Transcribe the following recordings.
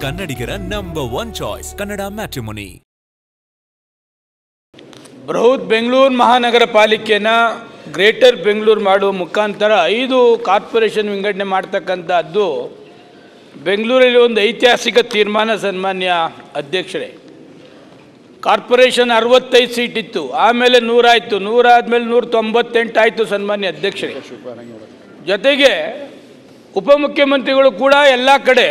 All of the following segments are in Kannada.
ಕನ್ನಡಿಗರ ನಂಬರ್ 1 ಚಾಯ್ಸ್ ಕನ್ನಡ ಮ್ಯಾಟ್ರಿಮೋನಿ. ಬೃಹತ್ ಬೆಂಗಳೂರು ಮಹಾನಗರ ಪಾಲಿಕೆನ ಗ್ರೇಟರ್ ಬೆಂಗಳೂರು ಮಾಡುವ ಮುಖಾಂತರ 5 ಕಾರ್ಪೊರೇಷನ್ ವಿಂಗಡಣೆ ಮಾಡ್ತಕ್ಕಂಥದ್ದು ಬೆಂಗಳೂರಲ್ಲಿ ಒಂದು ಐತಿಹಾಸಿಕ ತೀರ್ಮಾನ. ಸನ್ಮಾನ್ಯ ಅಧ್ಯಕ್ಷರೇ, ಕಾರ್ಪೊರೇಷನ್ 65 ಸೀಟ್ ಇತ್ತು, ಆಮೇಲೆ 100 ಆಯಿತು, 100 ಆದಮೇಲೆ 198 ಆಯಿತು. ಸನ್ಮಾನ್ಯ ಅಧ್ಯಕ್ಷರೇ, ಜೊತೆಗೆ ಉಪಮುಖ್ಯಮಂತ್ರಿಗಳು ಕೂಡ ಎಲ್ಲ ಕಡೆ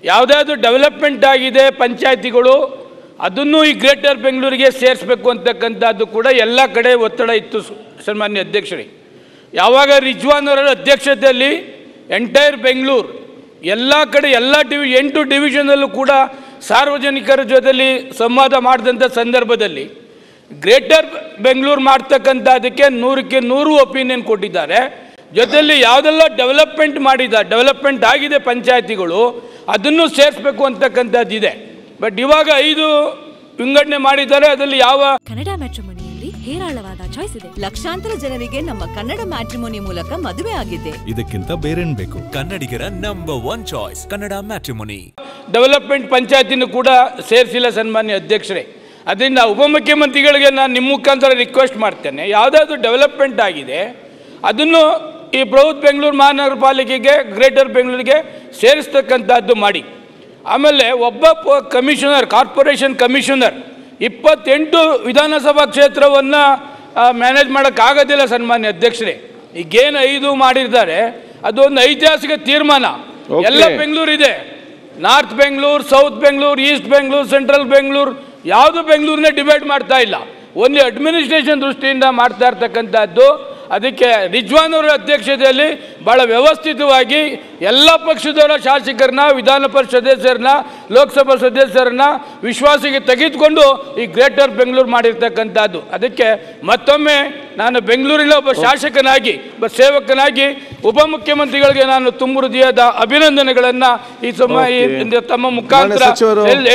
ಯಾವುದಾದ್ರು ಡೆವಲಪ್ಮೆಂಟ್ ಆಗಿದೆ ಪಂಚಾಯತಿಗಳು ಅದನ್ನು ಈ ಗ್ರೇಟರ್ ಬೆಂಗಳೂರಿಗೆ ಸೇರಿಸಬೇಕು ಅಂತಕ್ಕಂಥದ್ದು ಕೂಡ ಎಲ್ಲ ಕಡೆ ಒತ್ತಡ ಇತ್ತು. ಸನ್ಮಾನ್ಯ ಅಧ್ಯಕ್ಷರೇ, ಯಾವಾಗ ರಿಜ್ವಾನ್ ಅವರ ಅಧ್ಯಕ್ಷತೆಯಲ್ಲಿ ಎಂಟೈರ್ ಬೆಂಗಳೂರು ಎಲ್ಲ ಕಡೆ ಎಲ್ಲ 8 ಡಿವಿಷನಲ್ಲೂ ಕೂಡ ಸಾರ್ವಜನಿಕರ ಜೊತೆಲಿ ಸಂವಾದ ಮಾಡಿದಂಥ ಸಂದರ್ಭದಲ್ಲಿ ಗ್ರೇಟರ್ ಬೆಂಗಳೂರು ಮಾಡ್ತಕ್ಕಂಥದ್ದಕ್ಕೆ 100ಕ್ಕೆ 100 ಒಪಿನಿಯನ್ ಕೊಟ್ಟಿದ್ದಾರೆ. ಜೊತೆಯಲ್ಲಿ ಯಾವುದೆಲ್ಲ ಡೆವಲಪ್ಮೆಂಟ್ ಆಗಿದೆ ಪಂಚಾಯತಿಗಳು ಅದನ್ನು ಸೇರಿಸಬೇಕು ಅಂತಕ್ಕಂಥದ್ದಿದೆ. ಬಟ್ ಇವಾಗ 5 ವಿಂಗಡಣೆ ಮಾಡಿದ್ದಾರೆ. ಅದರಲ್ಲಿ ಯಾವ ಕನ್ನಡ ಮ್ಯಾಟ್ರಿಮೋನಿಯಲ್ಲಿ ಹೇರಾಳವಾದ ಚಾಯ್ಸ್ ಇದೆ. ಲಕ್ಷಾಂತರ ಜನರಿಗೆ ನಮ್ಮ ಕನ್ನಡ ಮ್ಯಾಟ್ರಿಮೋನಿ ಮೂಲಕ ಮದುವೆ ಆಗಿದೆ. ಇದಕ್ಕಿಂತ ಬೇರೇನ್ ಬೇಕು? ಕನ್ನಡಿಗರ number 1 choice Kannada matrimony. Development ಪಂಚಾಯತಿನೂ ಕೂಡ ಸೇರಿಸಿಲ್ಲ. ಸನ್ಮಾನ್ಯ ಅಧ್ಯಕ್ಷರೇ, ಅದರಿಂದ ಉಪಮುಖ್ಯಮಂತ್ರಿಗಳಿಗೆ ನಾನು ನಿಮ್ಮ ಮುಖಾಂತರ ರಿಕ್ವೆಸ್ಟ್ ಮಾಡ್ತೇನೆ, ಯಾವುದಾದ್ರೂ ಡೆವಲಪ್ಮೆಂಟ್ ಆಗಿದೆ ಅದನ್ನು ಈ ಬೃಹತ್ ಬೆಂಗಳೂರು ಮಹಾನಗರ ಪಾಲಿಕೆಗೆ ಗ್ರೇಟರ್ ಬೆಂಗಳೂರಿಗೆ ಸೇರಿಸ್ತಕ್ಕಂಥದ್ದು ಮಾಡಿ. ಆಮೇಲೆ ಒಬ್ಬ ಕಮಿಷನರ್, ಕಾರ್ಪೊರೇಷನ್ ಕಮಿಷನರ್ 28 ವಿಧಾನಸಭಾ ಕ್ಷೇತ್ರವನ್ನು ಮ್ಯಾನೇಜ್ ಮಾಡೋಕ್ಕಾಗೋದಿಲ್ಲ. ಸನ್ಮಾನ್ಯ ಅಧ್ಯಕ್ಷರೇ, ಈಗೇನು 5 ಮಾಡಿದ್ದಾರೆ ಅದು ಒಂದು ಐತಿಹಾಸಿಕ ತೀರ್ಮಾನ. ಎಲ್ಲ ಬೆಂಗಳೂರು ಇದೆ, north Bengaluru, south Bengaluru, East Bengaluru, central Bengaluru, ಯಾವುದು ಬೆಂಗಳೂರನ್ನೇ ಡಿವೈಡ್ ಮಾಡ್ತಾ ಇಲ್ಲ, ಓನ್ಲಿ ಅಡ್ಮಿನಿಸ್ಟ್ರೇಷನ್ ದೃಷ್ಟಿಯಿಂದ ಮಾಡ್ತಾ ಇರ್ತಕ್ಕಂಥದ್ದು. ಅದಕ್ಕೆ ರಿಜ್ವಾನ್ ಅವರ ಅಧ್ಯಕ್ಷತೆಯಲ್ಲಿ ಭಾಳ ವ್ಯವಸ್ಥಿತವಾಗಿ ಎಲ್ಲ ಪಕ್ಷದವರ ಶಾಸಕರನ್ನ, ವಿಧಾನ ಪರಿಷತ್ ಸದಸ್ಯರನ್ನ, ಲೋಕಸಭಾ ಸದಸ್ಯರನ್ನ ವಿಶ್ವಾಸಕ್ಕೆ ತೆಗೆದುಕೊಂಡು ಈ ಗ್ರೇಟರ್ ಬೆಂಗಳೂರು ಮಾಡಿರ್ತಕ್ಕಂಥದ್ದು. ಅದಕ್ಕೆ ಮತ್ತೊಮ್ಮೆ ನಾನು ಬೆಂಗಳೂರಿನ ಒಬ್ಬ ಶಾಸಕನಾಗಿ, ಒಬ್ಬ ಸೇವಕನಾಗಿ ಉಪಮುಖ್ಯಮಂತ್ರಿಗಳಿಗೆ ನಾನು ತುಂಬ ಹೃದಯದ ಅಭಿನಂದನೆಗಳನ್ನು ತಮ್ಮ ಮುಖಾಂತರ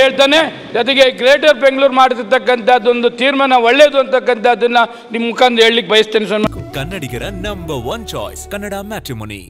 ಹೇಳ್ತಾನೆ. ಜೊತೆಗೆ ಗ್ರೇಟರ್ ಬೆಂಗಳೂರು ಮಾಡಿರ್ತಕ್ಕಂಥದ್ದೊಂದು ತೀರ್ಮಾನ ಒಳ್ಳೆಯದು ಅಂತಕ್ಕಂಥದ್ದನ್ನ ನಿಮ್ಮ ಮುಖಾಂತರ ಹೇಳಲಿಕ್ಕೆ ಬಯಸ್ತೇನೆ. ಕನ್ನಡಿಗರ ನಂಬರ್ 1 ಚಾಯ್ಸ್ ಕನ್ನಡ ಮ್ಯಾಟ್ರಿಮೋನಿ.